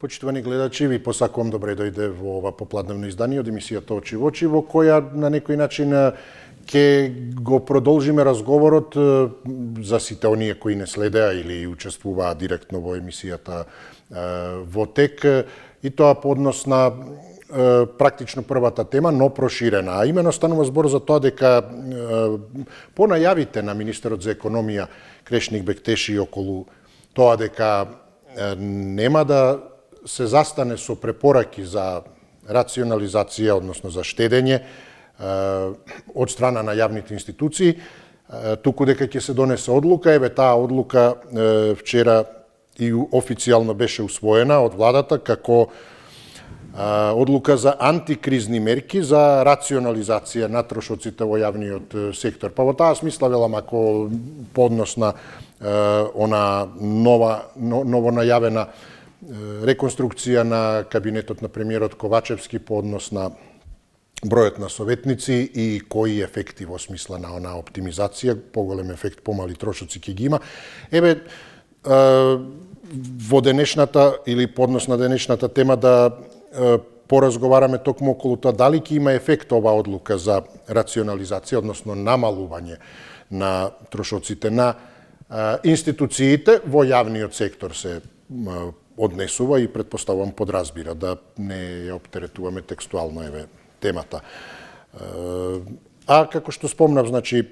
Почитувани гледачи, ви посакувам добре дојде во ова попладневно издание од емисијата Очи во очи, во која на некој начин ќе го продолжиме разговорот за сите оние кои не следеа или учествуваа директно во емисијата во тек, и тоа по однос на практично првата тема, но проширена. А имено станува збор за тоа дека по најавите на министерот за економија Крешник Бектеши околу тоа дека нема да се застане со препораки за рационализација, односно за штедење од страна на јавните институции, туку дека ќе се донесе одлука. Еве, таа одлука вчера и официјално беше усвоена од владата како одлука за антикризни мерки за рационализација на трошоците во јавниот сектор. Па во таа смисла велам, ако по однос на она ново најавена реконструкција на кабинетот на премиерот Ковачевски по однос на бројот на советници и кои ефекти во смисла на она оптимизација, поголем ефект, помали трошоци ќе ги има. Еве, во денешната или по однос на денешната тема да поразговараме токму околу тоа дали ќе има ефект оваа одлука за рационализација, односно намалување на трошоците на институциите во јавниот сектор се однесува и предпоставувам подразбира, да не ја оптеретуваме текстуално еве темата. А како што спомнав, значи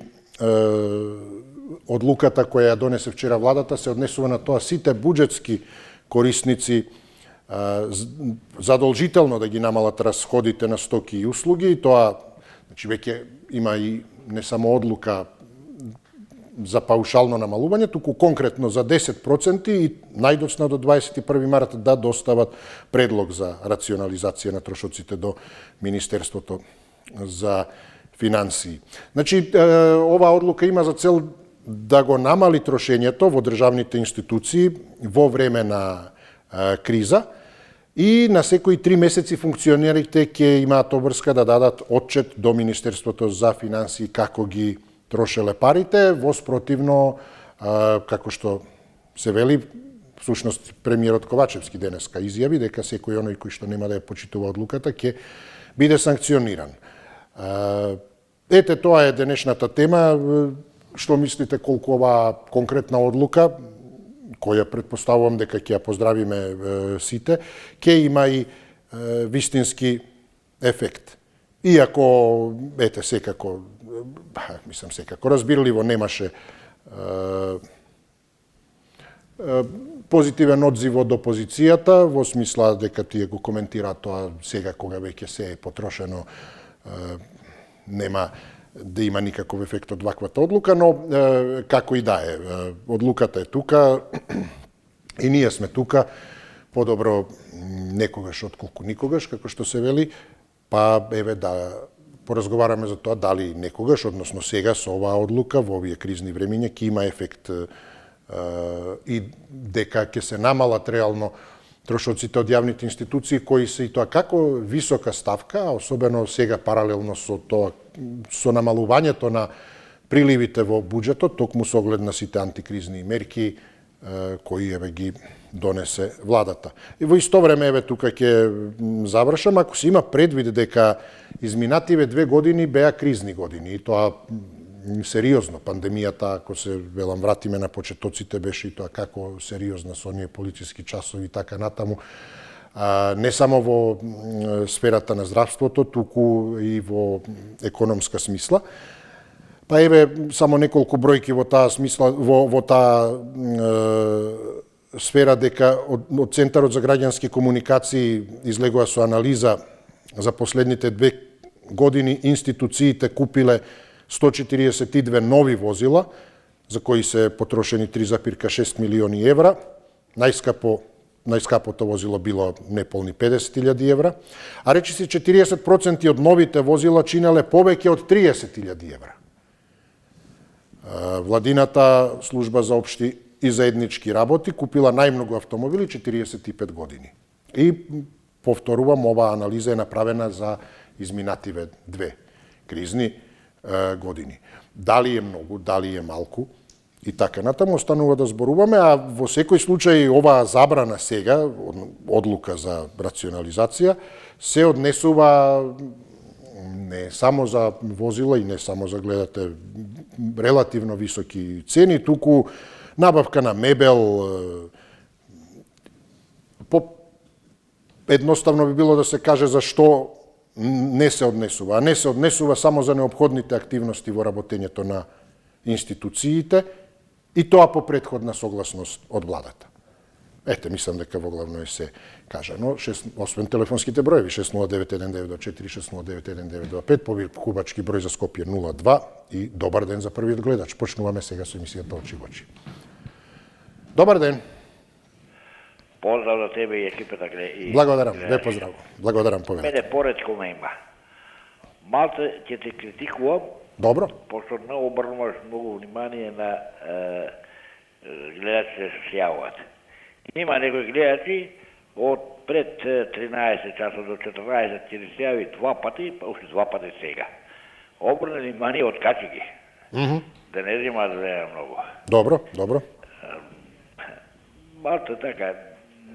одлуката која ја донесе вчера владата се однесува на тоа сите буџетски корисници задолжително да ги намалат расходите на стоки и услуги, и тоа, значи, веќе има и не само одлука за паушално намалување, туку конкретно за 10% и најдоцна до 21 март да достават предлог за рационализација на трошоците до Министерството за финансии. Значи, оваа одлука има за цел да го намали трошењето во државните институции во време на криза и на секои 3 месеци функционерите ќе имаат обврска да дадат отчет до Министерството за финансии како ги трошеле парите, воспротивно, како што се вели, всушност премиерот Ковачевски денеска изјави дека секој оној кој што нема да ја почитува одлуката ќе биде санкциониран. Ете, тоа е денешната тема. Што мислите колку оваа конкретна одлука, која предпоставувам дека ќе ја поздравиме сите, ќе има и вистински ефект? Иако, ете, секако разбирливо немаше позитивен одзив од опозицијата, во смисла дека тие го коментираат тоа сега кога веќе се е потрошено, нема да има никаков ефект од ваквата одлука, но како и да е, одлуката е тука и ние сме тука, подобро некогаш отколку никогаш, како што се вели, па еве да поразговараме за тоа дали некогаш, односно сега со оваа одлука во овие кризни времиња ќе има ефект и дека ќе се намалат реално трошоците од јавните институции кои се и тоа како висока ставка, а особено сега паралелно со тоа, со намалувањето на приливите во буџетот, токму со оглед на сите антикризни мерки кои еве ги донесе владата. И во исто време, еве тука ќе завршам, ако се има предвид дека изминативе 2 години беа кризни години, и тоа сериозно, пандемијата, ако се велам вратиме на почетоците, беше и тоа како сериозна со оние полициски часови и така натаму, не само во сферата на здравството, туку и во економска смисла. Па еве само неколку бројки во таа смисла, во таа сфера, дека од Центарот за граѓански комуникации излегува со анализа за последните 2 години институциите купиле 142 нови возила, за кои се потрошени 3,6 милиони евра. Најскапото возило било неполни 50.000 евра, а речиси 40% од новите возила чинеле повеќе од 30.000 евра. Владината служба за општи и заеднички работи купила најмногу автомобили 45 години. И повторувам, оваа анализа е направена за изминативе 2 кризни години. Дали е многу, дали е малку, и така натаму, останува да зборуваме, а во секој случај оваа забрана сега, одлука за рационализација, се однесува не само за возила и не само за, гледате, релативно високи цени, туку набавка на мебел, едноставно би било да се каже зашто не се однесува. А не се однесува само за необходните активности во работењето на институциите и тоа по претходна согласност од владата. Ете, мислам дека во главно е се кажано, освен телефонските броеви 6091924, 6091925, повикувачки број за Скопје 02 и добар ден за првиот гледач. Почнуваме сега со емисијата Очи во очи. Добар ден. Поздрав за тебе и екипата. Благодарам, ве поздравувам. Благодарам, повелете. Мене поредко ме има. Малце ќе те критикувам. Добро. Пошто не обрнуваш многу внимание на гледачите што се јавуват. Има некои гледачи од пред 13 часот до 14 ќе се јави два пати, па уште два пати сега. Обрне внимание, откачи ги. Да не зима да влеја многу. Добро, добро. Малце така,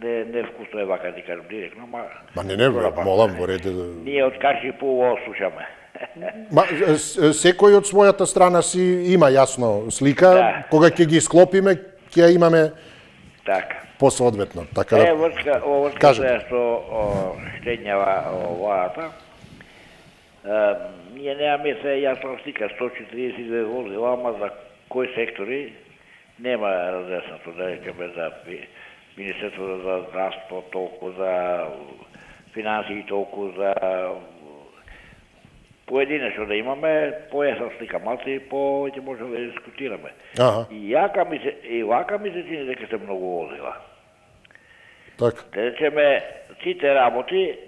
не вкусно е вака ти кажам директно, ма... Ма не, молам во ред. Ние откачи по слушаме. Ма, секој од својата страна си има јасно слика, Да. Кога ќе ги склопиме, ќе ја имаме Така. посоодветно. Така да... врска Кажете. со штедњава владата. Ние немаме се јасна слика, 142 возила, ама за кои сектори нема разјаснато, да речеме за Министерство за здравство, толку за финансии, толку за поединечно да имаме појасна слика, малце и повеќе можеме да дискутираме. Аха. И вака ми се чини дека се многу возила. Така. Да речеме, сите работи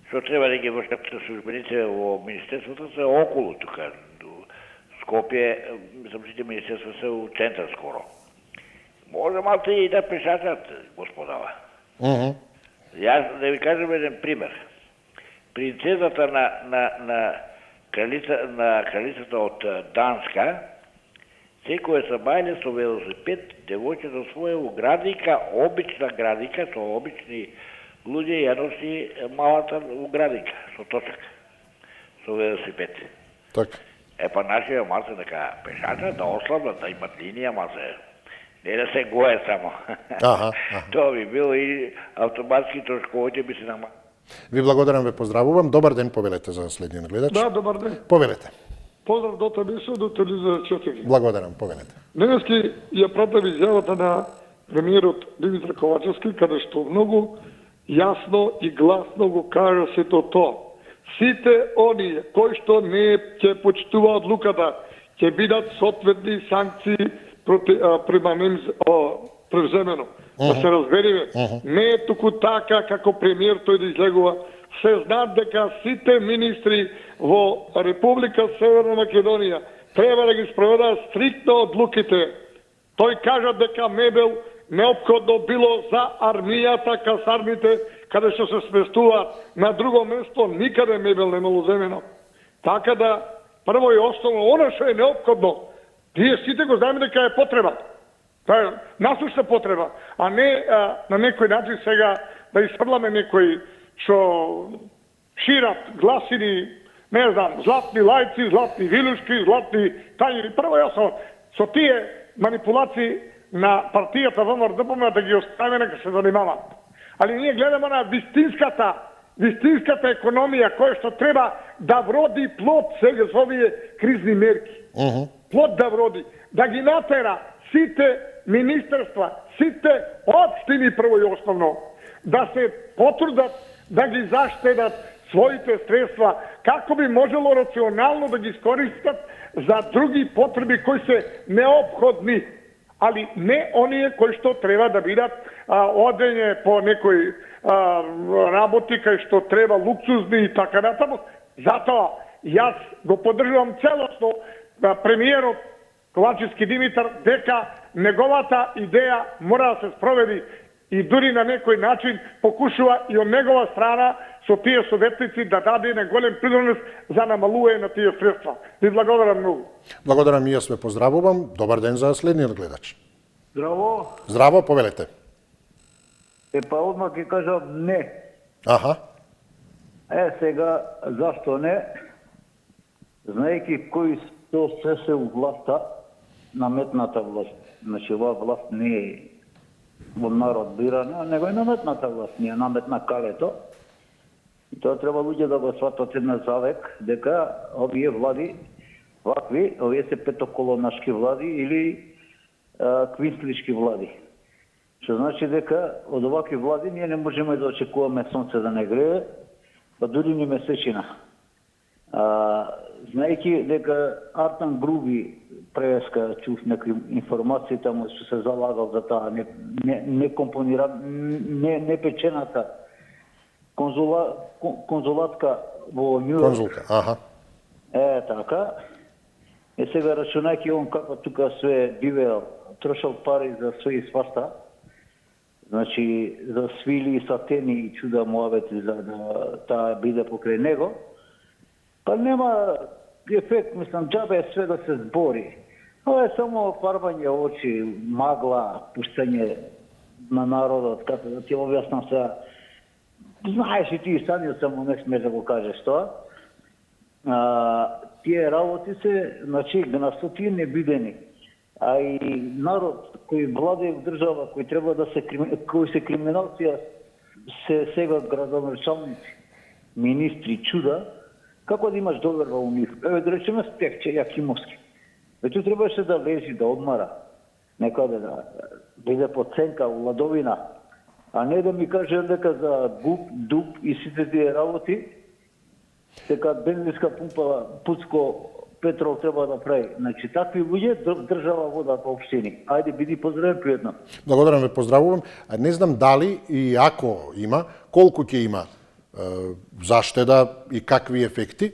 што треба да ги вршат службеници во Министерството се околу тука. Скопје, мислам, сите министерства се у центар скоро. Може малце и да пешачат, господава. Јас да ви кажем еден пример. Принцезата на кралицата од Данска, секој се бајле со велосипед, девојчето своје градика, обична градика, со обични луѓе ја носи малата у градика, со точак, со велосипед. Така. Па нашиот малце дека пешача да ослабнат, да имат линија, малце. Не да се гое само. Аха. Тоа би било и автоматски трошковите би се намалили. Ви благодарам, ве поздравувам. Добар ден, повелете за следниот гледач. Да, добар ден. Повелете. Поздрав до тебе со до телевизија 4. Благодарам, повелете. Денески ја пратев изјавата на премиерот Димитар Ковачевски, каде што многу јасно и гласно го кажа сето тоа. Сите оние кои што не ќе почитуваат одлуката, ќе бидат соодветни санкции према ним превземено. Да се разбериме, не е туку така како премиер тој да излегува. Се знаат дека сите министри во Република Северна Македонија треба да ги спроведаат стриктно одлуките. Тој кажа дека мебел неопходно било за армијата, касарните, каде што се сместуваат. На друго место никаде мебел не имало земено. Така да, прво и основно, оно што е неопходно, тие сите го знаеме дека е потреба. Тоа е насушна потреба, а не на некој начин сега да изфрламе некои што шират гласини, не знам, златни лајци, златни вилушки, златни тајери. Прво јасно, со тие манипулации на партијата ВМРО да ги оставиме нека се занимаваат. Али ние гледаме на вистинската економија која што треба да вроди плод сега со овие кризни мерки. Плод да вроди, да ги натера сите министерства, сите општини прво и основно, да се потрудат да ги заштедат своите средства, како би можело рационално да ги искористат за други потреби кои се неопходни, али не оние кои што треба да бидат одење по некои работи кај што треба луксузни и така натаму. Затоа јас го поддржувам целосно премиерот Ковачевски Димитар дека неговата идеја мора да се спроведи и дури на некој начин покушува и од негова страна со тие советници да даде еден голем принос за намалување на тие средства. Ви благодарам многу. Благодарам и јас ве поздравувам. Добар ден за следниот гледач. Здраво. Здраво, повелете. Па одмah ќе кажам не. Аха. Сега, зашто не? Знаеки кои што се у власта, наметната власт. Значи, ова власт не е во народ бирана, него е наметната власт, не е наметна калето. И тоа треба луѓе да го сватат една завек, дека овие влади, вакви, овие се петоколонашки влади или квинслишки влади. Што значи дека од овакви влади ние не можеме да очекуваме сонце да не грее, па дури ни месечина. Знаеки дека Артан Груби преска чув некои информации таму што се залагал за таа не компонирана, не печената конзулатка во Њујорк. Конзулка, аха. Така. Сега рачунајќи он како тука све бивел, трошал пари за све и сваста, значи за свили и сатени и чуда муавети за да таа биде покрај него, па нема ефект, мислам, џабе све да се збори. Ова е само фарбање очи, магла, пуштање на народот, како да ти објаснам сега. Знаеш и ти самиот само не смеш да го кажеш тоа. Тие работи се, значи, на стотини небидени. А и народ кој владее држава, кој треба да се кои се криминалци, се сега градоначалници, министри, чуда, како да имаш доверба у нив? Еве да речеме Стефче Јакимовски. Веќе требаше да лежи, да одмара, некаде да биде под сенка у ладовина, а не да ми каже дека за ГУП, ДУП и сите тие работи, дека бензинска пумпа Пуцко Петрол треба да прави. Значи, такви луѓе држава водат по општини. Ајде, биди поздравен пријатно. Благодарам ве, поздравувам. Не знам дали и ако има, колку ќе има заштеда и какви ефекти,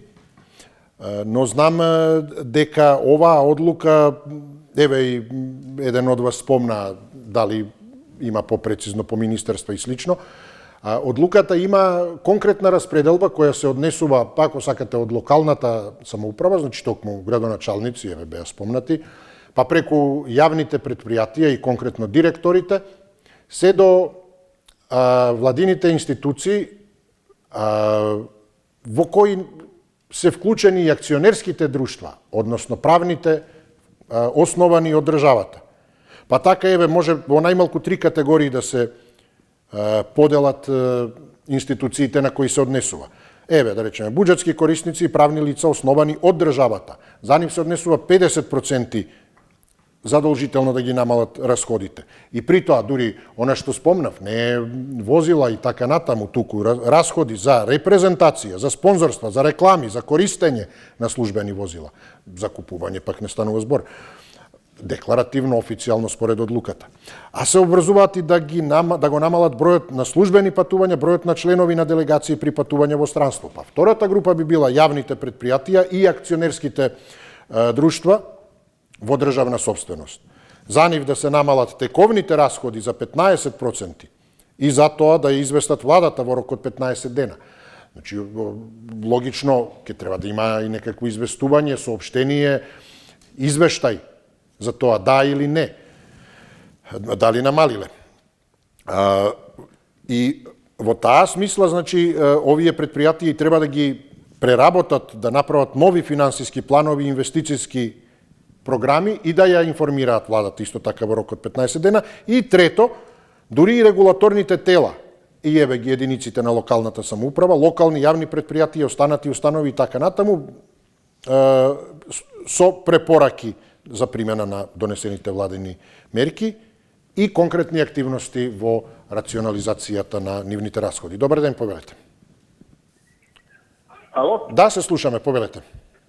но знам дека оваа одлука, еве и еден од вас спомна дали има попрецизно по министерства и слично, одлуката има конкретна распределба која се однесува, ако сакате, од локалната самоуправа, значи токму градоначалници, еве беа спомнати, па преку јавните предпријатија и конкретно директорите, се до владините институции во кои се вклучени и акционерските друштва, односно правните основани од државата. Па така, еве, може во најмалку 3 категории да се поделат институциите на кои се однесува. Еве, да речеме, буџетски корисници и правни лица основани од државата. За нив се однесува 50% задолжително да ги намалат расходите. И при тоа, дури, она што спомнав, не е возила и така натаму, туку расходи за репрезентација, за спонзорства, за реклами, за користење на службени возила. За купување пак не станува збор. Декларативно, официјално според одлуката. А се обврзуваат и да го намалат бројот на службени патувања, бројот на членови на делегации при патување во странство. Па втората група би била јавните предпријатија и акционерските друштва во државна собственост. За нив да се намалат тековните расходи за 15% и за тоа да ја известат владата во рок од 15 дена. Значи, логично, ќе треба да има и некакво известување, соопштение, извештај за тоа да или не, дали намалиле. И во таа смисла, значи, овие предпријатија треба да ги преработат, да направат нови финансиски планови, инвестицијски програми и да ја информираат владата исто така во рок од 15 дена. И трето, дури и регулаторните тела, и еве ги единиците на локалната самоуправа, локални јавни предпријатија, останати установи и така натаму, со препораки за примена на донесените владени мерки и конкретни активности во рационализацијата на нивните расходи. Добар ден, повелете. Ало? Да, се слушаме, повелете.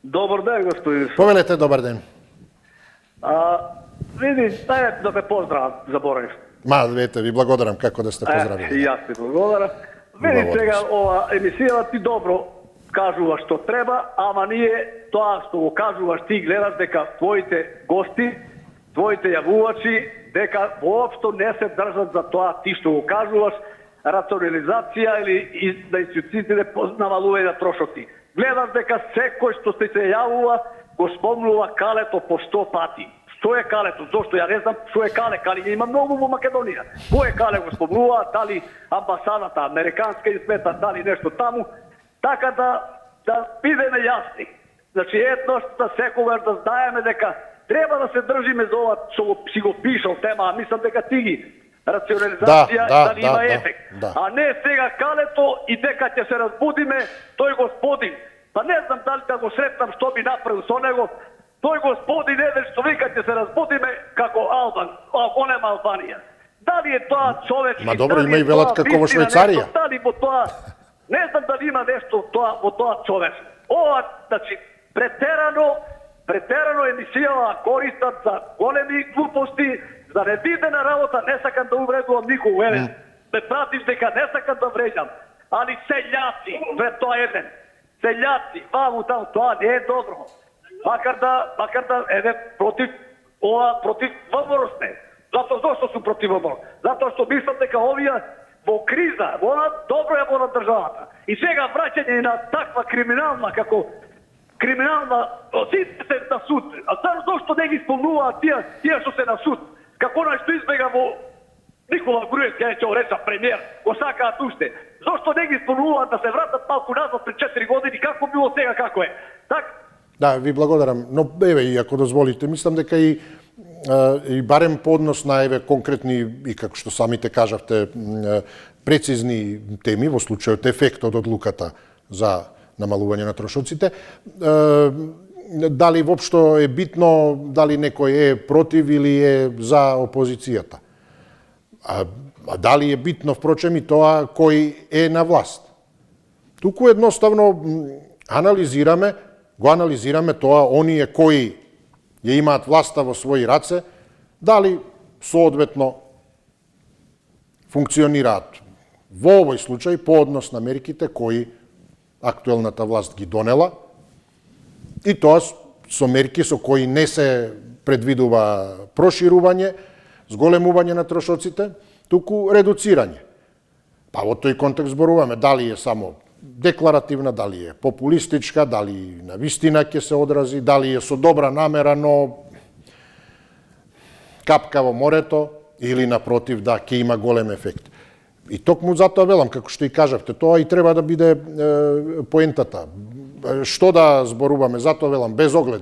Добар ден, господин. Повелете, добар ден. Види, дај да те поздравам, заборавив. Ма, вете, ви благодарам како да сте поздравили. И јас ти благодарам. Види сега, ова емисијата ти добро кажуваш што треба, ама ние тоа што го кажуваш ти гледаш дека твоите гости, твоите јавувачи, дека воопшто не се држат за тоа ти што го кажуваш, рационализација или на институциите намалување на трошоци. Гледам дека секој што се јавува го спомнува калето по 100 пати. Што е калето? Зошто? Ја не знам што е кале. Кале има многу во Македонија. Кој е кале го спомнува? Дали амбасадата американска измета, дали нешто таму. Така да бидеме јасни. Значи едно за секогаш да знаеме дека треба да се држиме за ова што си го пишал тема, а мислам дека ти ги рационализација дали има ефект. А не сега калето и дека ќе се разбудиме тој господин. Па не знам дали да го сретнам што би направил со него. Тој господин еден што вика ќе се разбудиме како голема Албанија. Дали е тоа човечки? Ма добро, има и велат како во Швајцарија. Дали во тоа не знам дали има нешто во тоа човечно. Ова, значи, претерано емисијава користат за големи глупости, за невидена работа, не сакам да увредувам никого, ме пратиш дека не сакам да вреđам, али селјаци, тоа еден, селјаци, ваму таму, тоа не е добро. Макар да, против ВМРО сме. Зашто сум против ВМРО? Затоа што мислам дека овие во криза, добро е во државата. И сега враќање на таква криминална, како криминална, сите се на суд. А зашто не ги исполнуваат тие што се на суд? Како што избега во Никола Груевски, ја ќе речам премиер, го сакаат уште. Зошто не ги исполнуваат да се вратат малку назад пред 4 години, како било сега, како е? Да, ви благодарам. Но, и ако дозволите, мислам дека и барем по однос на конкретни, и како што самите кажавте, прецизни теми, во случајот ефектот од одлуката за намалување на трошоците, дали воопшто е битно дали некој е против или е за опозицијата. А дали е битно, впрочем, и тоа кој е на власт. Туку едноставно го анализираме тоа, оние кои ја имаат власта во своји раце, дали соодветно функционираат во овој случај по однос на мерките кои актуелната власт ги донела, и тоа со мерки со кои не се предвидува проширување, зголемување на трошоците, туку редуцирање. Па во тој контекст зборуваме дали е само декларативна, дали е популистичка, дали на вистина ќе се одрази, дали е со добра намера, но капка во морето, или напротив да ќе има голем ефект. И токму затоа велам, како што и кажавте, тоа и треба да биде поентата. Што да зборуваме, затоа велам, без оглед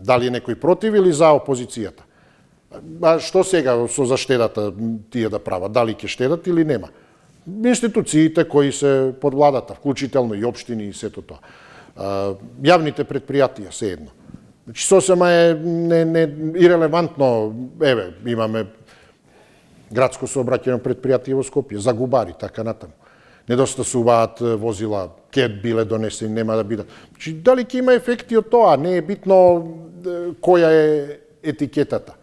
дали е некој против или за опозицијата. А што сега со заштедата тие да прават, дали ќе штедат или нема? Институциите кои се под владата, вклучително и општини и сето тоа. Јавните предпријатија, се едно. Значи, сосема е ирелевантно, имаме градско сообраќајно предпријатие во Скопје, за губари, така натаму. Недостасуваат возила, ќе биле донесени, нема да бидат. Значи, дали ќе има ефекти од тоа? Не е битно која е етикетата.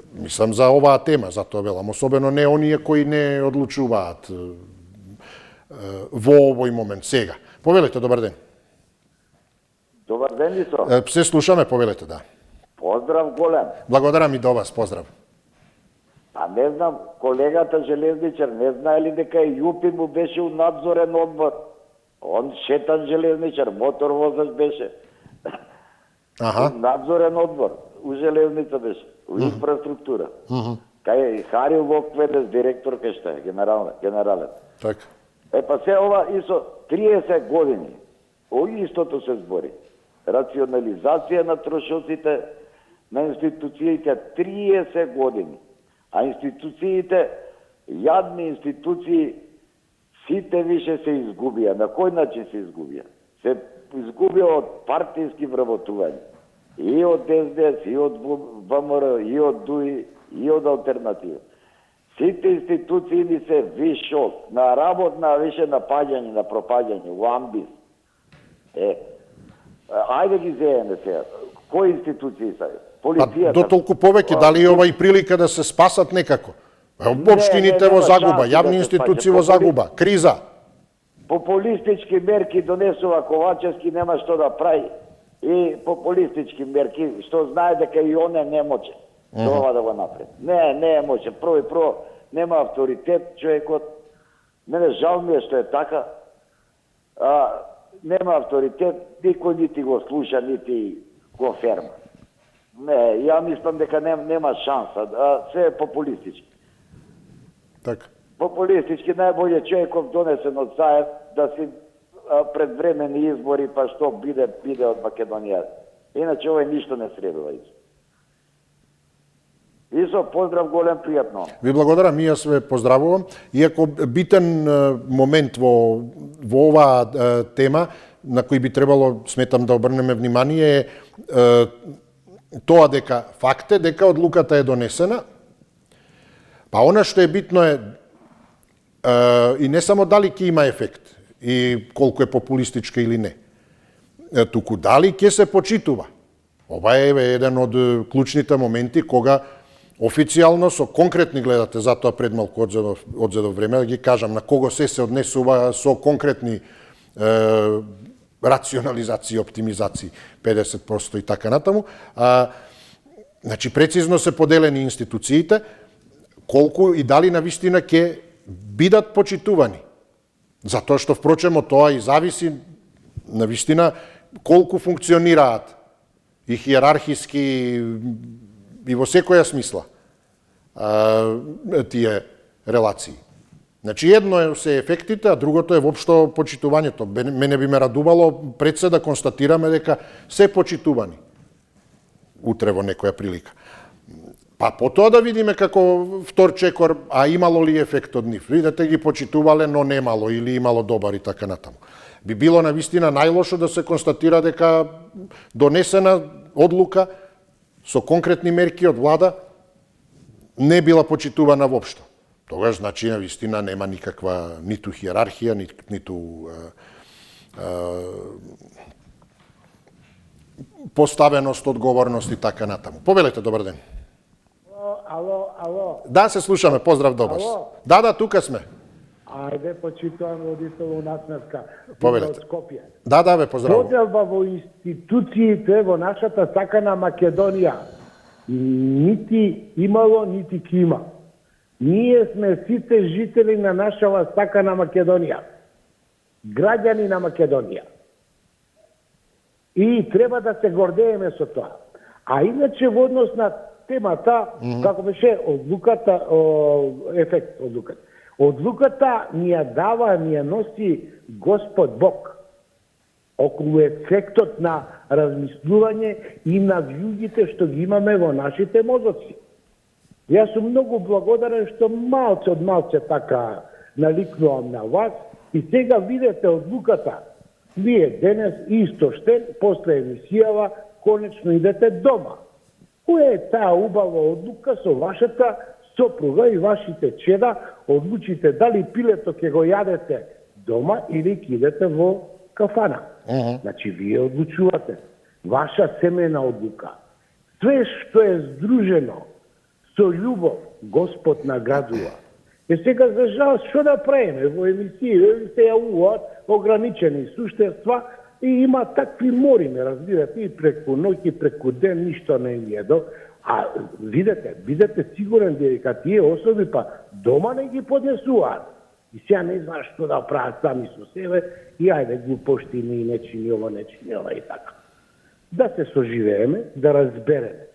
Мислам за оваа тема, затоа велам, особено не оние кои не одлучуваат во овој момент, сега. Повелете, добар ден. Добар ден, Исо. Се слушаме, повелете, да. Поздрав голем. Благодарам и до вас, поздрав. А не знам, колегата железничар, не знае ли дека и Јупи му беше у надзорен одбор? Он шетан железничар, мотор возач беше. Надзорен одбор, у железница беше, у инфраструктура. Кај Харил Вокведес, директор кај што е, генерален. Така. Па се ова, Исо, 30 години, о истото се збори. Рационализација на трошоците на институциите 30 години. А институциите, јадни институции, сите више се изгубија. На кој начин се изгубија? Се изгубија од партијски вработување. И од СДС, и од ВМРО, и од ДУИ, и од Алтернатива. Сите институции ни се вишо, на работна, више напаѓање, на пропаѓање, во амбис. Ајде ги зееме сега. Кои институции са? Полицијата. До толку повеќе, дали ова и прилика да се спасат некако? Општините во загуба, јавни институции во загуба, криза. Популистички мерки донесува Ковачевски, нема што да прави. И популистички мерки, што знае дека и оне не може тоа да го направи. Не може. Прво нема авторитет човекот, Мене жал ми е што е така. Нема авторитет, никој нити го слуша, нити го ферма. Не, ја мислам дека нема шанса, се е популистички. Така. Популистички најбоље човеков донесен од Заев да си предвремени избори, па што биде од Македонија. Иначе овој ништо не средува. Исо, поздрав голем, пријатно. Ви благодарам, и јас ве поздравувам. Иако битен момент во оваа тема, на кој би требало, сметам, да обрнеме внимание, е тоа дека факт е дека одлуката е донесена, па она што е битно е и не само дали ќе има ефект и колку е популистичка или не, туку дали ќе се почитува. Ова е еден од клучните моменти кога официјално со конкретни, гледате, затоа пред малку одзедов време да ги кажам на кого се однесува со конкретни рационализации, оптимизации, 50% и така натаму. Значи, прецизно се поделени институциите, колку и дали навистина ќе бидат почитувани. Затоа што, впрочем, од тоа и зависи навистина колку функционираат и хиерархиски и во секоја смисла тие релации. Значи, едно е се ефектите, а другото е воопшто почитувањето. Мене би ме радувало пред се да констатираме дека се почитувани утре во некоја прилика. Па потоа да видиме како втор чекор, а имало ли ефект од нив. Видете, ги почитувале, но немало или имало добар и така натаму. Би било навистина најлошо да се констатира дека донесена одлука со конкретни мерки од влада не била почитувана воопшто. Тогаш, значи, навистина нема никаква ниту хиерархија, ниту поставеност, одговорност и така натаму. Повелете, добар ден. Ало. Да, се слушаме, поздрав до вас. Ало. Да, тука сме. Ајде, почитувам родителу насмевка. Повелете. Од Скопје. Да, ве поздравувам. Поделба во институциите во нашата сакана Македонија. Нити имало, нити ки има. Ние сме сите жители на нашава сакана Македонија. Граѓани на Македонија. И треба да се гордееме со тоа. А иначе во однос на темата, како беше одлуката, ефект одлуката. Одлуката ни ја дава, ни ја носи Господ Бог. Околу ефектот на размислување и на вјуѓите што ги имаме во нашите мозоци. Јас сум многу благодарен што малце од малце така наликнувам на вас и сега видете одлуката. Вие денес истоштен, после емисијава, конечно идете дома. Која е таа убава одлука со вашата сопруга и вашите чеда, одлучите дали пилето ќе го јадете дома или ќе идете во кафана. Значи, вие одлучувате. Ваша семена одлука. Све што е здружено со љубов, Господ наградува. И сега, за жал, што да правиме во емисија, се јавуваат ограничени суштества и има такви мориме, разбирате, и преку ноќ и преку ден ништо не једо. А бидете сигурен дека тие особи па дома не ги поднесуваат. И сега не знаат што да прават сами со себе и ајде глупоштини и нечини ова и така. Да се соживееме, да разбереме.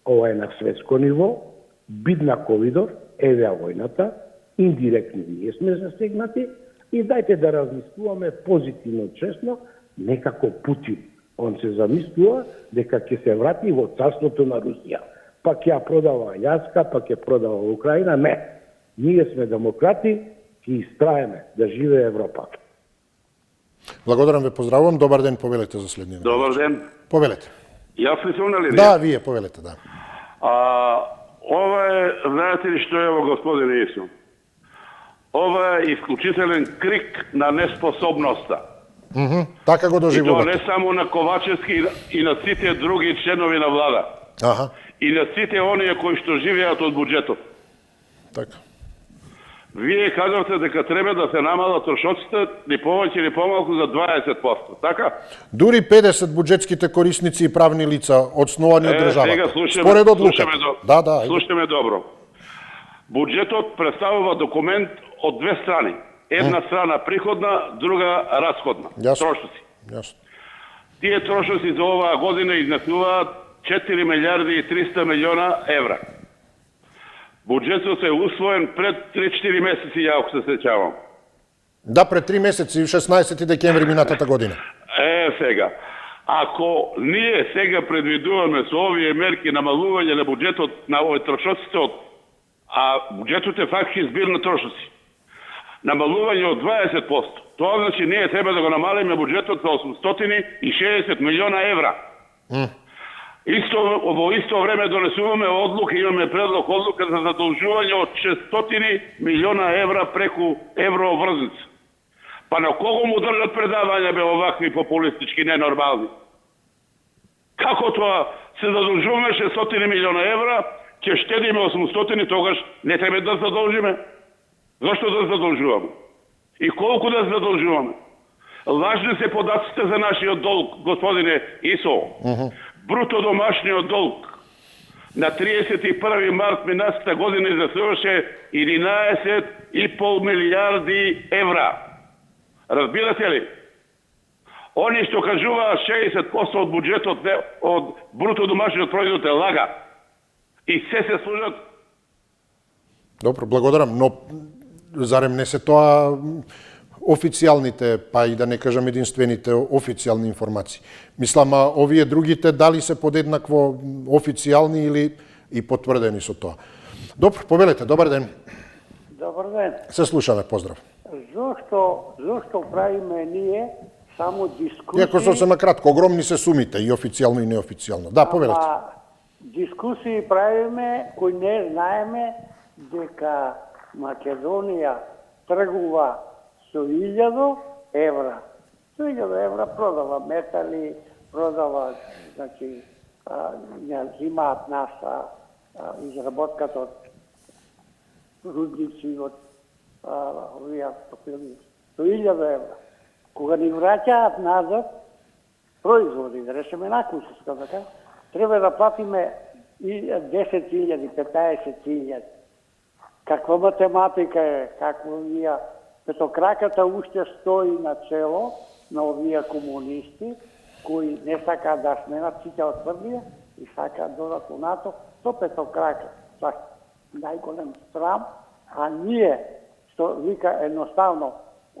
Ова е на светско ниво, бидна ковидов, еве војната, индиректно ние сме засегнати и дајте да размислуваме позитивно, честно, некако Путин. Он се замислува дека ќе се врати во царството на Русија. Па ќе ја продава Аљаска, па ќе продава Украина. Не. Ние сме демократи, ќе истраеме да живее Европа. Благодарам, ве поздравувам. Добар ден, повелете за следниот. Добар ден. Повелете. Јас ли сум на линија? Да, вие повелете, да. Ова е, знаете ли што е во господине Ису? Ова е исклучителен крик на неспособноста. Така го И тоа доживувате. не само на Ковачевски и на сите други членови на влада. Аха, И на сите оние кои што живеат од буџетот. така. Вие кажавте дека треба да се намалат трошоците ни повеќе или помалку за 20%, така? Дури 50 буџетските корисници и правни лица одсновани од државата. Сега слушаме, Според одлуката. Да, ајде. слушаме добро. Буџетот представува документ од две страни. Една страна приходна, друга расходна. Јасно. Трошоци. Јасно. Тие трошоци за оваа година изнесуваат 4 милиарди и 300 милиона евра. Буџетот е усвоен пред 3-4 месеци, ја ако се сеќавам. Да, пред 3 месеци, 16 декември минатата година. Сега. Ако ние сега предвидуваме со овие мерки намалување на буџетот на овој трошоците, а буџетот е фактички збир на трошоци, намалување од 20%, тоа значи ние треба да го намалиме буџетот за 860 милиона евра. Во исто време донесуваме одлука, имаме предлог одлука за задолжување од 600 милиона евра преку евроврзница. Па на кого му држат предавања бе овакви популистички ненормални? Како тоа се задолжуваме 600 милиона евра, ќе штедиме 800, тогаш не треба да задолжиме? Зошто да задолжуваме? И колку да задолжуваме? Лажни се податците за нашиот долг, господине Исо. Бруто домашниот долг на 31. март минатата година изнесуваше 11,5 милиарди евра. Разбирате ли? Они што кажуваат 60% од буџетот од бруто домашниот производ е лага. И се служат. Добро, благодарам, но зарем не се тоа официјалните, па и да не кажам единствените официјални информации. Мислам, овие другите дали се подеднакво официјални или и потврдени со тоа. Добро, повелете, добар ден. Добар ден. Се слушаме, поздрав. Зошто правиме ние само дискусии? Иако сосема кратко, огромни се сумите, и официјално и неофицијално. Да, повелете. Дискусии правиме кои не знаеме дека Македонија тргува со 1000 евра. Со 1000 евра продава метали, продава, значи, ја зимаат наша изработката од рудници, од овие топилници. Со 1000 евра. Кога ни враќаат назад производи, да речеме накусовска, така, треба да платиме 10.000, 15.000. Каква математика е, какво вија петокраката уште стои на чело на овие комунисти, кои не сакаат да сменат сите отврдија и сакаат додат унато со петокрака. Тоа најголем срам, а ние, што вика едноставно,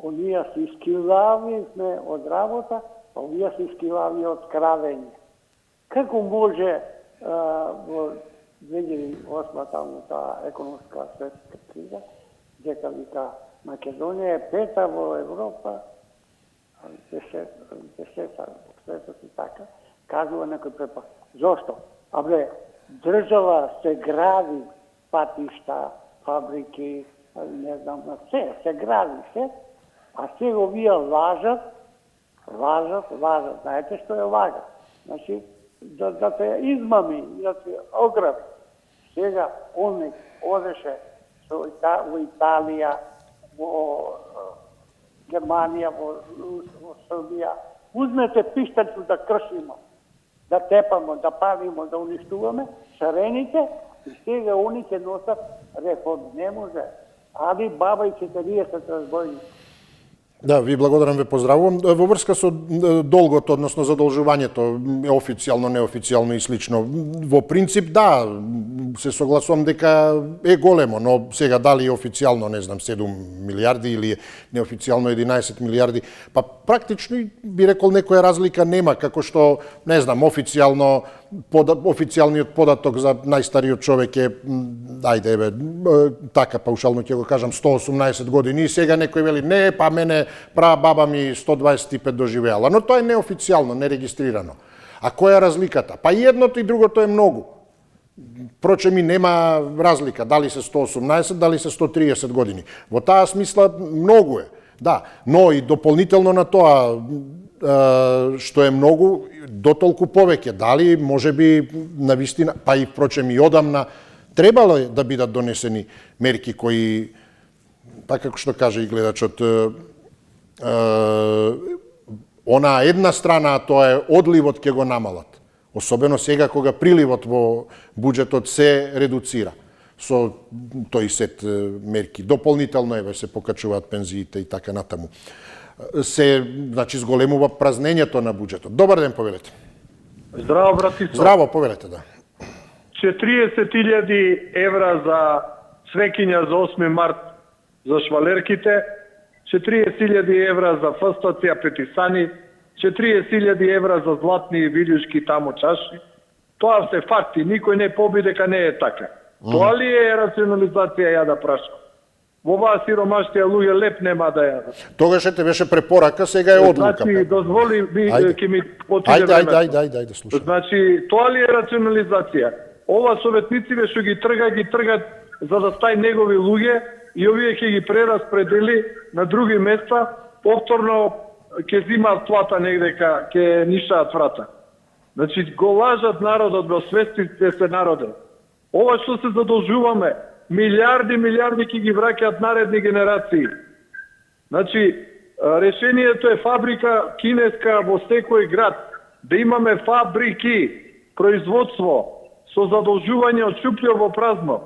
оние се искилави сме од работа, а овие се искилави од крадење. Како може во 2008 таму таа економска светска криза, дека вика Македонија е пета во Европа, десета во светот и така, кажува некој препа. Зошто? Абе, држава се гради патишта, фабрики, не знам, се гради се, а сега овие лажат. Знаете што е лага? Значи, да те измами, да те ограби. Сега он одеше во Италија, во Германија, во Србија. Узмете пиштачу да кршимо, да тепамо, да палимо, да уништуваме шарените и сега они ќе носат реформи. Не може. Али баба и 40 разбойници. Да, ви благодарам, ве поздравувам. Во врска со долгот, односно задолжувањето, официјално, неофицијално и слично, во принцип, да, се согласувам дека е големо, но сега дали официјално, не знам, 7 милиарди или неофицијално 11 милиарди, па практично би рекол некоја разлика нема, како што, не знам, официјалниот податок за најстариот човек е, ајде, еве, така паушално ќе го кажам, 118 години, и сега некој вели, не, па мене баба ми 125 доживеала, но тоа е неофицијално, нерегистрирано. А која е разликата? Па и едното и другото е многу. Впрочем, и нема разлика, дали се 118, дали се 130 години. Во таа смисла многу е, да, но и дополнително на тоа, што е многу, дотолку повеќе. Дали, може би, навистина, па и впрочем и одамна, требало е да бидат донесени мерки кои, па како што каже и гледачот, она една страна, тоа е одливот ќе го намалат. Особено сега кога приливот во буџетот се редуцира. со тој сет мерки. Дополнително еве се покачуваат пензиите и така натаму. Се, значи, зголемува празнењето на буџетот. Добар ден, повелете. Здраво, братица. Здраво, повелете, да. 40.000 евра за свекиња за 8 март за швалерките, 40.000 евра за фстација петисани, 40.000 евра за златни и вилјушки таму чаши. Тоа се факти, никој не поби дека не е така. Тоа ли е рационализација, ја да прашам? Во оваа сиромаштија луѓе леп нема да јадат. Тогаш те беше препорака, сега е одлука. Значи, дозволи ќе ми отиде времето. Ајде, слушам. Значи, тоа ли е рационализација? Ова советниците што ги тргат за да стај негови луѓе и овие ќе ги прераспредели на други места, повторно ќе зимаат плата негдека, ќе нишаат врата. Значи, го лажат народот, бе освестите се народе. Ова што се задолжуваме, милиарди ќе ги враќаат наредни генерации. Значи, решението е фабрика кинеска во секој град, да имаме фабрики, производство, со задолжување од шуплјо во празно.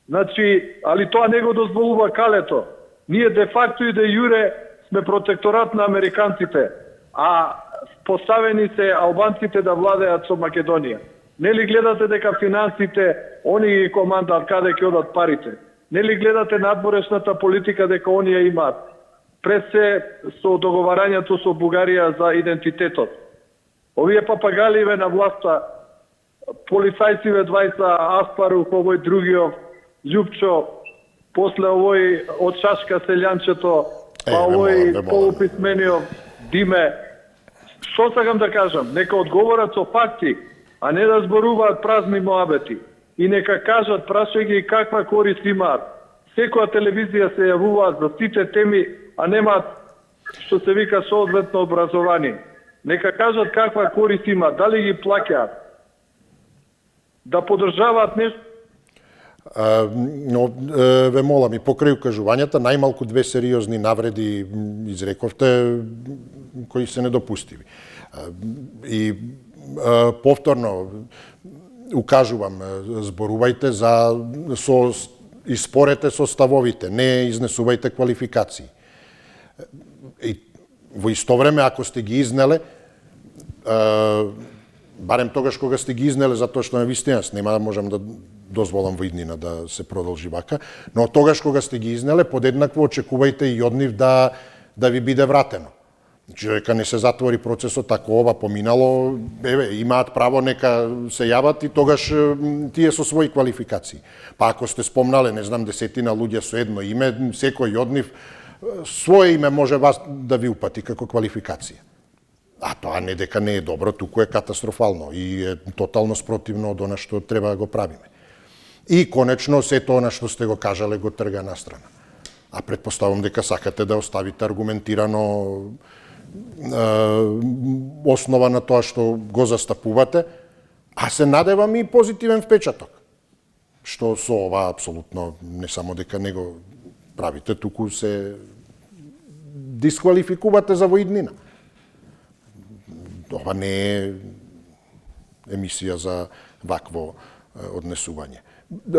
Значи, али тоа не го дозволува калето. Ние де факто и де јуре сме протекторат на американците, а поставени се албанците да владеат со Македонија. Нели гледате дека финансите, они ги командаат каде ќе одат парите? Нели гледате надворешната политика дека оние имаат? Пред се со договарањето со Бугарија за идентитетот. Овие папагаливе на власта, полицајциве двајца, Аспарух, овој другиот, Љупчо, после овој од Шашка селјанчето, па овој полуписмениот Диме. Што сакам да кажам? Нека одговорат со факти, а не да зборуваат празни моабети. И нека кажат, прашајќи каква корист имаат. Секоја телевизија се јавуваат за сите теми, а немаат, што се вика, соодветно образование. Нека кажат каква корист имаат, дали ги плаќаат. Да подржаваат нешто. Но ве молам и покрај укажувањата, најмалку две сериозни навреди изрековте кои се недопустиви. И повторно укажувам, зборувајте и спорете со ставовите, не изнесувајте квалификации. И во исто време, ако сте ги изнеле, барем тогаш кога сте ги изнеле, затоа што на вистина нема да можам да дозволам во иднина да се продолжи вака, но тогаш кога сте ги изнеле, подеднакво очекувајте и од нив да ви биде вратено. Значи, дека не се затвори процесот, ако ова поминало, имаат право, нека се јават и тогаш тие со своји квалификации. Па ако сте спомнале, не знам, 10 луѓе со едно име, секој од нив своје име може вас да ви упати како квалификација. А тоа не дека не е добро, туку е катастрофално и е тотално спротивно од она што треба да го правиме. И конечно сето она што сте го кажале го трга на страна. А предпоставам дека сакате да оставите аргументирано основа на тоа што го застапувате, а се надевам и позитивен впечаток. Што со ова апсолутно не само дека не го правите, туку се дисквалификувате за воиднина. Ова не е емисија за вакво однесување.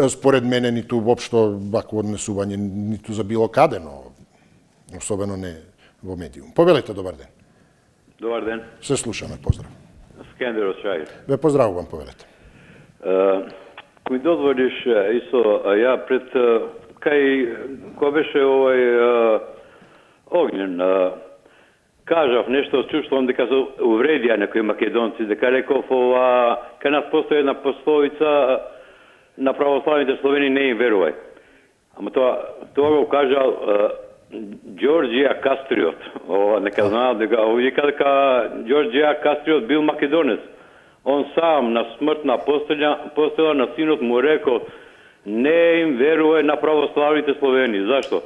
Според мене ниту воопшто вакво однесување ниту за било каде, но особено не во медиум. Повелете, добар ден. Добар ден. Се слушаме, поздрав. Скендер од Шајер. Ве поздравувам, повелете. Кој дозволиш, Исо, ја пред, кога беше овој Огнен, кажав нешто, чувствувам дека се увредија некои македонци, дека реков ова, кај нас постои една пословица, на православните Словени не им верувај. Ама тоа го кажал Ѓорџија Кастриот. Нека знаат дека овие дека Ѓорџија Кастриот бил македонец. Он сам на смртна постела на синот му рекол не им верувај на православните Словени. Зашто?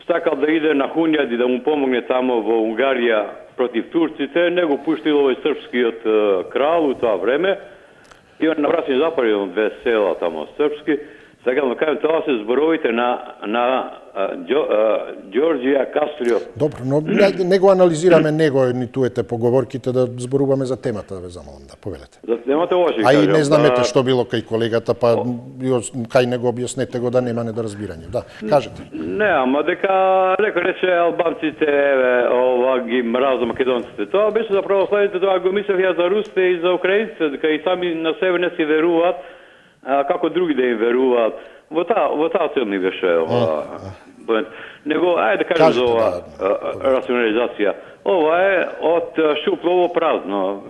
Сакал да иде на Хунјади да му помогне тамо во Унгарија против турците, не го пуштил овој српскиот крал у тоа време. И он на Брасни запарил две села тамо српски. Сега да кажем, тоа се зборовите на Ѓорџија Кастрио. Добро, но не го анализираме него ни туете поговорките, да зборуваме за темата, да ве замолам, да повелете. За темата ова ќе А и кажам. не знамете што било кај колегата, па кај него објаснете го да нема недоразбирање. Да, кажете. Не, ама дека рече албанците, ова ги мраза македонците. Тоа беше за православните, тоа го мислев ја за русите и за украинците, дека и сами на себе не си веруваат, како други да им веруваат. Во таа цел ми беше него, ајде да кажем за ова рационализација. Ова е од шупло во празно.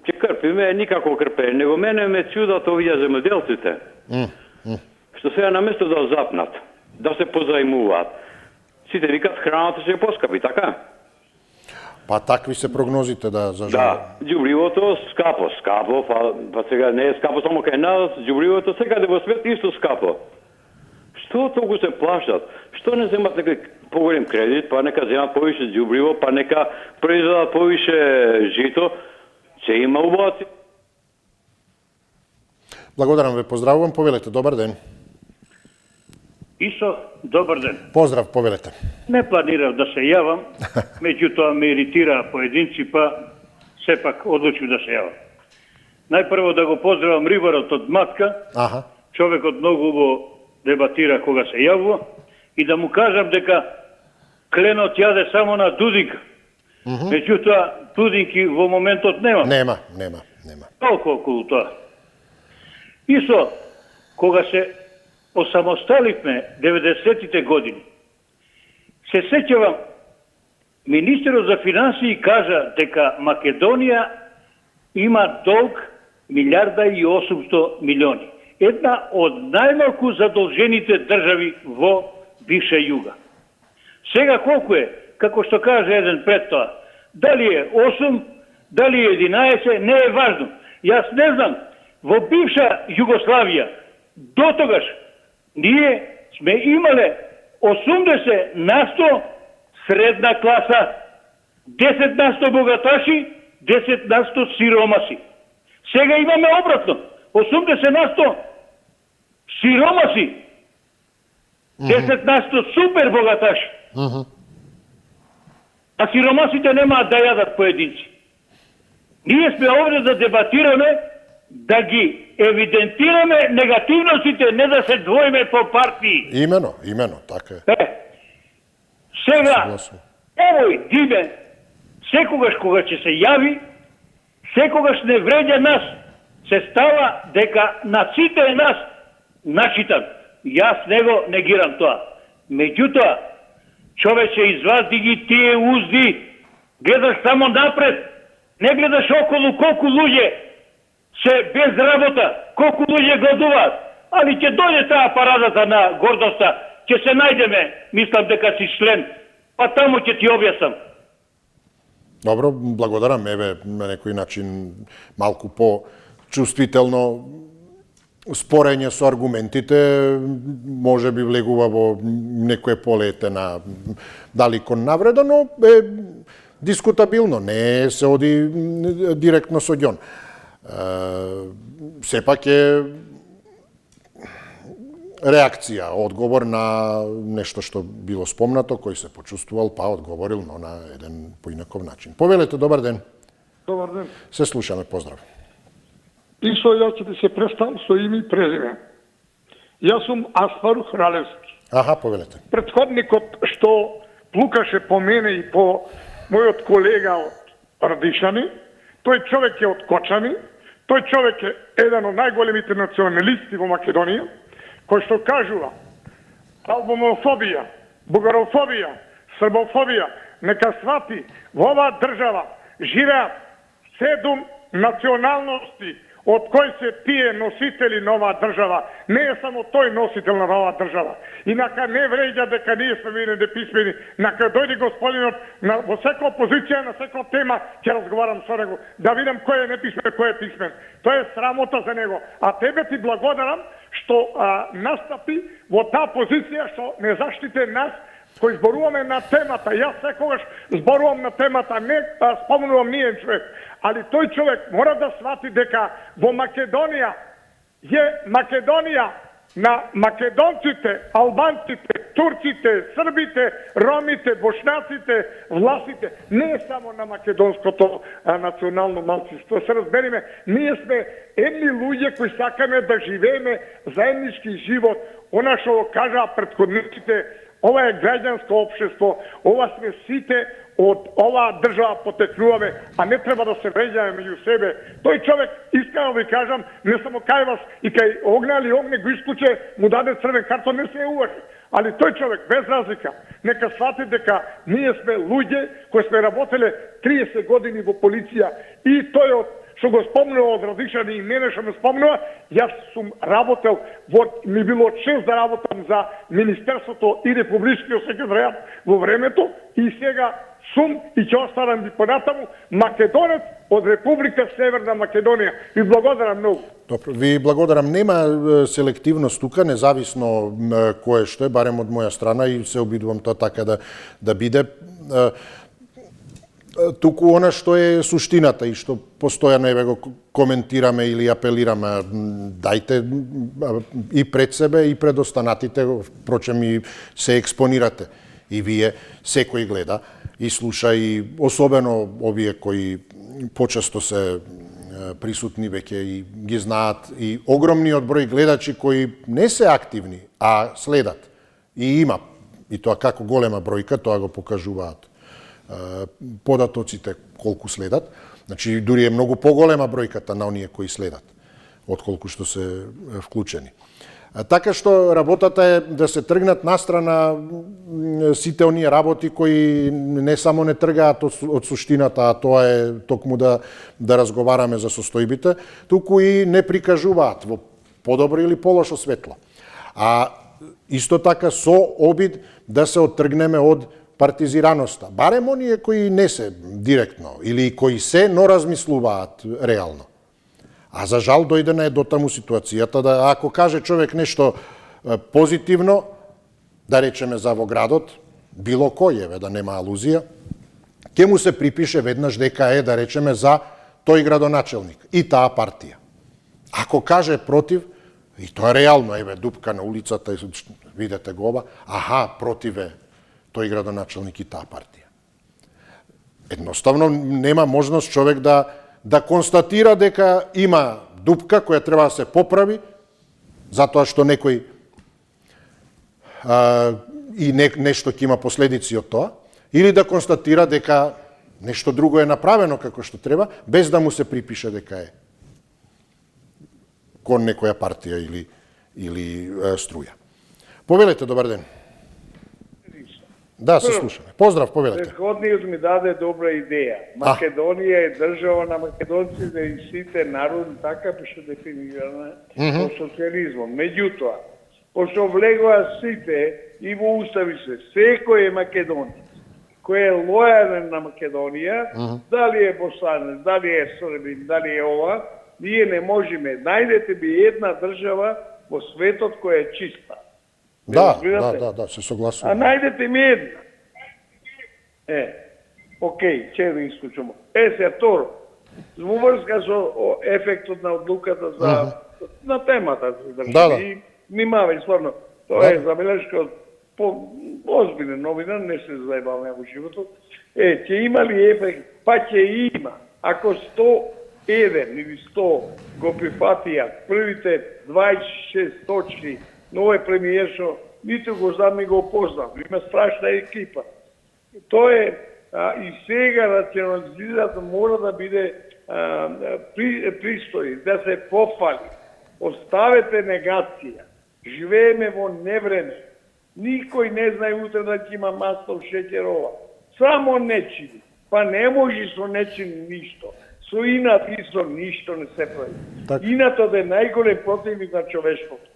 Ќе крпиме, никако крпе. Него мене ме чудат овие земјоделците. Што сега наместо да запнат, да се позајмуваат, сите викат храната ќе поскапи, така? Па такви се прогнозите, да, за жал. Да, ѓубривото скапо, па сега не е скапо само кај нас, ѓубривото секаде во свет исто скапо. Што толку се плашат? Што не земат некој поголем кредит, па нека земат повише ѓубриво, па нека произведат повише жито, ќе има убаваци. Благодарам ве, поздравувам, повелете, добар ден. Исо, добар ден. Поздрав, повелете. Не планирав да се јавам, меѓутоа ме иритира поединци, па сепак одлучив да се јавам. Најпрво да го поздравам рибарот од Матка, човекот многу убаво дебатира кога се јавува, и да му кажам дека кленот јаде само на Дудинка. Меѓутоа, Дудинки во моментот нема. Нема. Толку околу тоа. Исо, кога се осамосталивме 90-тите години, се сеќавам, министерот за финансии кажа дека Македонија има долг 1.800 милиони. Една од најмалку задолжените држави во бивша Југа. Сега колку е? Како што каже еден пред тоа. Дали е 8, дали е 11, не е важно. Јас не знам, во бивша Југославија, дотогаш, ние сме имале 80% средна класа, 10% богаташи, 10% сиромаси. Сега имаме обратно. 80% сиромаси, 10% супер богаташи. А сиромасите немаат да јадат поединци. Ние сме овде да дебатираме, да ги евидентираме негативностите, не да се двоиме по партии. Имено, така е. Сега, овој Диме, секогаш кога ќе се јави, секогаш не вреѓа нас. Се става дека на сите е нас начитан. Јас него негирам тоа. Меѓутоа, човече, извади ги тие узди, гледаш само напред, не гледаш околу колку луѓе се без работа, колку луѓе гладуваат. Али ќе дојде таа парадата на гордоста, ќе се најдеме, мислам дека си член, па таму ќе ти објаснам. Добро, благодарам. Еве, на некој начин малку по-чувствително спорење со аргументите, може би влегува во некое полете на дали кон навреда, но е дискутабилно, не се оди директно со ѓон. Сепак е реакција, одговор на нешто што било спомнато, кој се почувствувал, па одговорил, но на еден поинаков начин. Повелете, добар ден. Добар ден. Се слушаме, поздрав. Исо, јас ќе ти се представам со име и презиме. Јас сум Аспарух Ралевски. Повелете. Претходникот што плукаше по мене и по мојот колега од Радишани, тој човек е од Кочани, тој човек е еден од најголемите националисти во Македонија, кој што кажува албомофобија, бугарофобија, србофобија, нека свати во оваа држава живеат 7 националности, од кои се тие носители на оваа држава. Не е само тој носител на оваа држава. Инака не вреѓа дека ние сме били неписмени. Нака дојде господинот во секоја позиција, на секоја тема, ќе разговарам со него, да видам кој е неписмен, кој е писмен. Тоа е срамота за него. А тебе ти благодарам што настапи во таа позиција, што не заштите нас, кој зборуваме на темата. Јас секогаш зборувам на темата, не спомнувам нијен човек. Али тој човек мора да свати дека во Македонија на македонците, албанците, турците, србите, ромите, бошнаците, власите, не само на македонското национално малцинство. Се разбериме, ние сме едни луѓе кои сакаме да живееме заеднички живот. Она што кажа претходниците, ова е граѓанско општество, ова сме сите од оваа држава потекнуваме, а не треба да се вреđаме меѓу себе. Тој човек, искрено ви кажам, не само кај вас и кај Огне го исклуче, му даде црвен картон, не се уважи. Али тој човек, без разлика, нека свати дека ние сме луѓе кои сме работеле 30 години во полиција и тој што го спомнува од различни имена што ме спомнува, јас сум работел, ми било чест да работам за Министерството и Републичкиот секретаријат во времето и сега сум и ќе останам ви понатаму македонец од Република Северна Македонија. Ви благодарам многу. Добро, ви благодарам. Нема селективност тука, независно кое што е, барем од моја страна и се обидувам тоа така да биде. Туку она што е суштината и што постојано еве го коментираме или апелираме, дајте и пред себе и пред останатите, впрочем и се експонирате. И вие, секој гледа и слуша, и особено овие кои почесто се присутни веќе и ги знаат, и огромниот број гледачи кои не се активни, а следат. И има, и тоа како голема бројка, тоа го покажуваат податоците колку следат. Значи, дури е многу поголема бројката на оние кои следат, отколку што се вклучени. Така што работата е да се тргнат настрана сите оние работи кои не само не тргаат од суштината, а тоа е токму да разговараме за состојбите, туку и не прикажуваат во подобро или полошо светло. А исто така со обид да се оттргнеме од партизираноста. Барем оние кои не се директно или кои се, но размислуваат реално. А за жал дојдена е дотаму ситуацијата да ако каже човек нешто позитивно, да речеме за во градот, било кој да нема алузија, ќе му се припише веднаш дека е, да речеме, за тој градоначелник и таа партија. Ако каже против, и тоа е реално, дупка на улицата, видете го ова, против е тој градоначелник и таа партија. Едноставно нема можност човек да констатира дека има дупка која треба да се поправи, затоа што некој и нешто ќе има последици од тоа, или да констатира дека нешто друго е направено како што треба, без да му се припише дека е кон некоја партија или струја. Повелете, добар ден. Да, се слушаме. Поздрав, повелете. Предходниот ми даде добра идеја. Македонија е држава на македонците и сите народи, така беше дефинирана во социализмот. Меѓутоа, пошто влегоа сите и во устави се, секој е македонец, кој е лојален на Македонија, дали е босанец, дали е србин, дали е ова, ние не можеме. Најдете би една држава во светот која е чиста. Да, се согласувам. А најдете ми една. Океј, ќе ви исклучам. Се второ, во врска со ефектот на одлуката на темата. И внимавај, стварно, тоа е забелешка по озбилен новина, не се заебаваме во животот. Ќе има ли ефект? Па ќе има. Ако 101 или 100 го прифатија првите 26 точки, но е премиер што нито го знам, ни го познам. Има страшна екипа. Тоа е и сега рационализирано мора да биде пристои, да се пофали. Оставете негација. Живееме во невреме. Никој не знае утре да ќе има масло, шеќерова. Само нечини. Па не може со нечини ништо. Со инат и со ништо не се прави. Инатот е најголем противник на човештвото.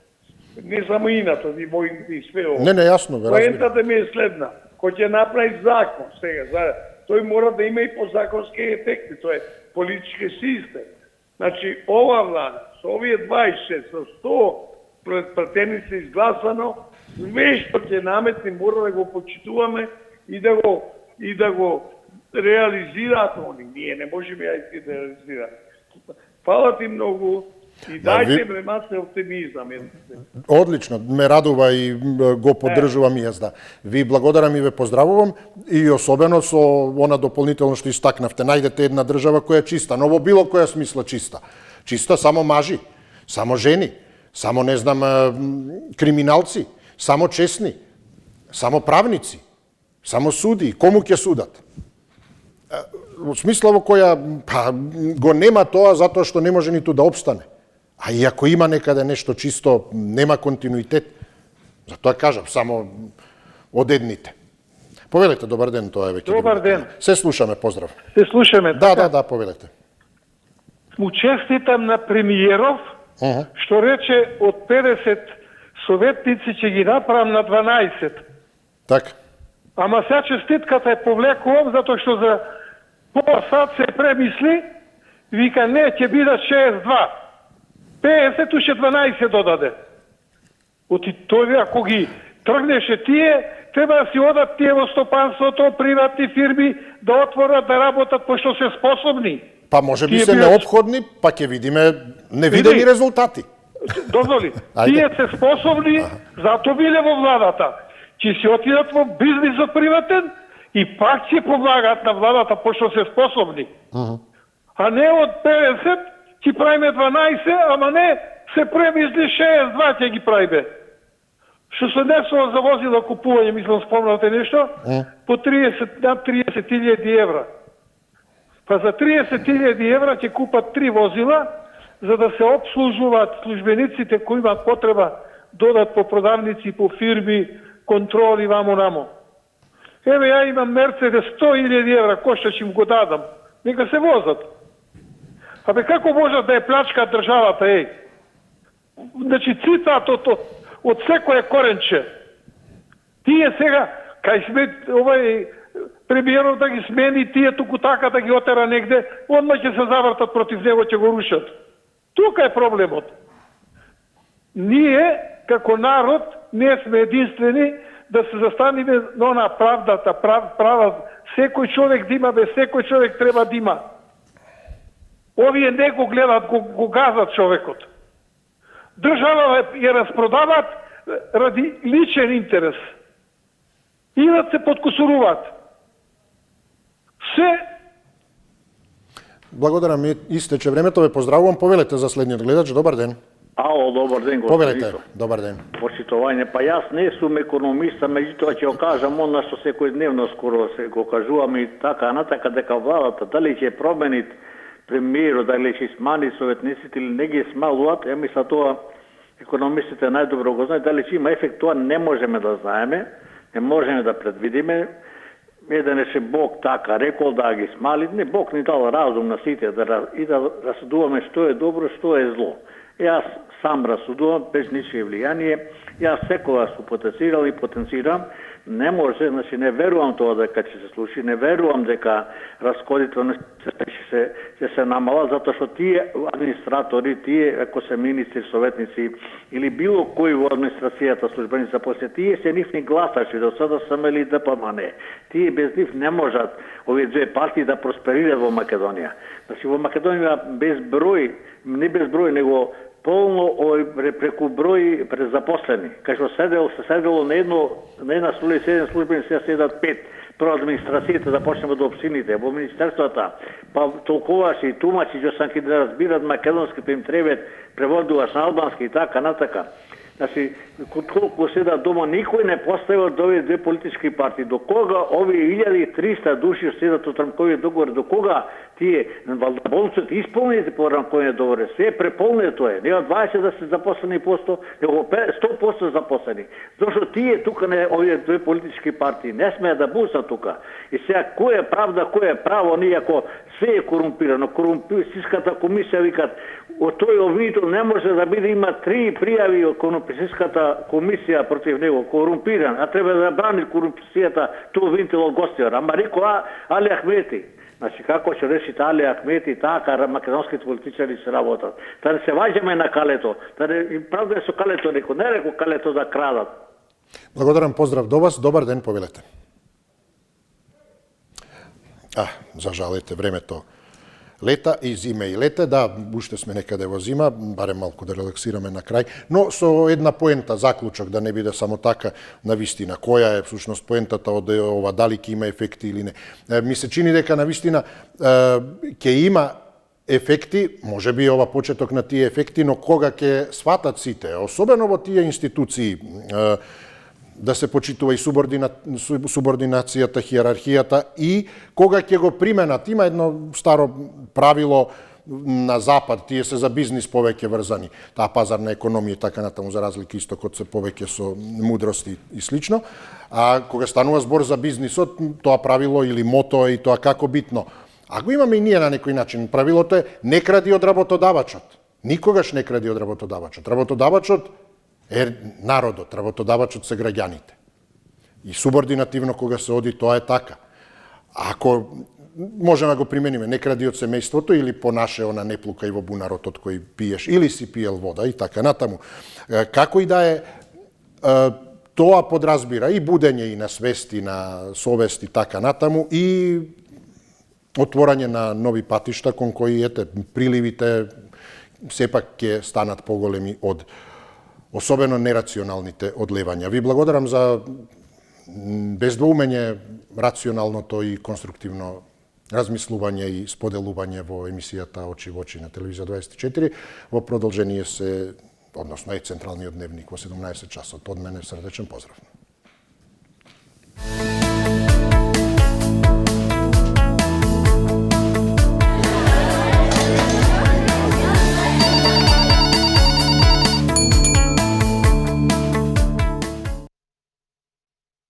Не само инато, и војните и све ово. Не, јасно, бе, разбирам. Поентата ми е следна. Кој ќе направи закон сега, тој мора да има и подзаконски ефекти, тоа е политички систем. Значи, ова влада, со овие 26, со 100 пратеници изгласано, све што ќе наметни мора да го почитуваме и да го реализираат они. Ние не можеме да реализираме. Фала ти многу И дајте малце оптимизам. Одлично, ме радува и го поддржувам и јас, да. Ви благодарам и ве поздравувам и особено со она дополнително што истакнавте. Најдете една држава која е чиста, но во било која смисла чиста. Чиста само мажи, само жени, само не знам криминалци, само чесни, само правници, само суди, кому ќе судат? Во смисла во која го нема тоа затоа што не може ниту да опстане. А и ако има некаде нешто чисто, нема континуитет. Затоа кажам, само одедните. Повелете, добар ден, тоа е веќе. Добар ден. Се слушаме, поздрав. Се слушаме. Да, повелете. Му честитам на премиеров, што рече од 50 советници ќе ги направам на 12. Така. Ама сега честитката е повлекувам, затоа што за пола сат се премисли, вика не, ќе бидат 62. 50 уште 12 додаде. Оти тој, ако ги тргнеше тие, треба да си одат тие во стопанството, приватни фирми, да отворат, да работат, пошто се способни. Па може би се неопходни, па ќе видиме невидени резултати. Дозволи, тие се способни, затоа биле во владата. Ќе се отидат во бизнисот приватен и пак ќе помагаат на владата, пошто се способни. А не од 50 ќе правиме 12, ама не се премисли 62 ќе ги правиме. Што се десува за возила купување, мислам спомнате нешто, по 30.000 евра. Па за 30.000 евра ќе купат 3 возила, за да се обслужуваат службениците кои имаат потреба додат по продавници, по фирми, контроли, вамо-намо. Еве, ја имам Мерцедес 100.000 евра, кошта ќе им го дадам. Нека се возат. Абе, како можат да ја плячкаат државата, еј? Значи, цитатот од секое коренче. Тие сега, кај сме, премиеров да ги смени, тие туку така да ги отера негде, одма ќе се завртат против него, ќе го рушат. Тука е проблемот. Ние, како народ, не сме единствени да се застаниме на правдата, права. Секој човек да има, секој човек треба да има. Овие не го гледат, го газат човекот. Држава ја распродават ради личен интерес. Идат се подкусуруваат. Се. Благодарам, истече времето, ве поздравувам. Повелете за следниот гледач. Добар ден. Ало, добар ден, господин. Повелете, добар ден. Почитување, па јас не сум економиста, меѓутоа ќе го кажам она што секојдневно скоро се го кажуваме и така натака, дека владата дали ќе промени премиерот, дали ќе смани советниците или не ги смалуваат, ја мисля тоа економистите најдобро го знаат, дали ќе има ефект, тоа не можеме да знаеме, не можеме да предвидиме. Еднаше Бог така рекол да ги смали, не Бог ни дал разум на сите и да расудуваме што е добро, што е зло. Јас сам расудувам без ничие влијание, јас секогаш сум потенцирал и потенцирам, не може, значи не верувам тоа дека ќе се случи, не верувам дека расходите ќе се намалат, затоа што тие администратори, тие ако се министри, советници или било кој во администрацијата службеници запослени, тие се нивни гласачи, до sada СМЛ и ДПМН. Тие без нив не можат овие две партии да просперираат во Македонија. Значи во Македонија без број, не без број, него полно преку број презапослени. Кај што се седело на една столе 7 службени, сега седат 5. Прво администрацијата да почнеме до општините, во министерствата, па толковаши, тумачи, што сам да разбират македонски, па им требат преводуваш на албански и така натака. Значи, колку седат дома, никој не поставил од овие две политички партии. До кога овие 1300 души седат од рамкови договори, до кога тие болниците исполнените по рамкови договори, се преполнено тоа е. Не од 20 да се запослени посто, него 100% запослени. Зошто тие тука не овие две политички партии не смеат да бусат тука. И сега кој е правда, кој е право, ние ако се е корумпирано, корумписката комисија викат од тој обвинител не може да биде, има 3 пријави од корумписката комисија против него, корумпиран, а треба да брани корупцијата тој обвинител од гостивар. Ама рекоа Али Ахмети. Значи, како ќе решите Али Ахмети, така македонските политичари се работат. Да не се ваѓаме на калето, да не правда со калето реко, не реко калето да крадат. Благодарам, поздрав до вас, добар ден, повелете. За жал, времето лета и зиме и лете, да, уште сме некаде во зима, барем малку да релаксираме на крај, но со една поента, заклучок, да не биде само така, на вистина, која е всушност поентата од ова, дали ќе има ефекти или не. Ми се чини дека на вистина ќе има ефекти, може би ова почеток на тие ефекти, но кога ќе сватат сите, особено во тие институции, да се почитува и субординацијата, хиерархијата и кога ќе го применат. Има едно старо правило на Запад, тие се за бизнис повеќе врзани, таа пазарна економија и така натаму, за разлика истокот се повеќе со мудрости и слично. А кога станува збор за бизнисот, тоа правило или мото и тоа како битно. А го имаме и ние на некој начин. Правилото е не кради од работодавачот. Никогаш не кради од работодавачот. Работодавачот е народот, работодавачот се граѓаните. И субординативно кога се оди, тоа е така. Ако можеме да го примениме, не кради од семејството или понаше она не плукај во бунарот од кој пиеш, или си пиел вода и така натаму. Како и да е, тоа подразбира и будење и на свест, и на совест и така натаму, и отворање на нови патишта кон кои, приливите сепак ќе станат поголеми од особено нерационалните одлевања. Ви благодарам за бездвоумење рационалното и конструктивно размислување и споделување во емисијата Очи во очи на Телевизија 24. Во продолжение се, односно е Централниот дневник во 17 часот. Од мене срдечен поздрав.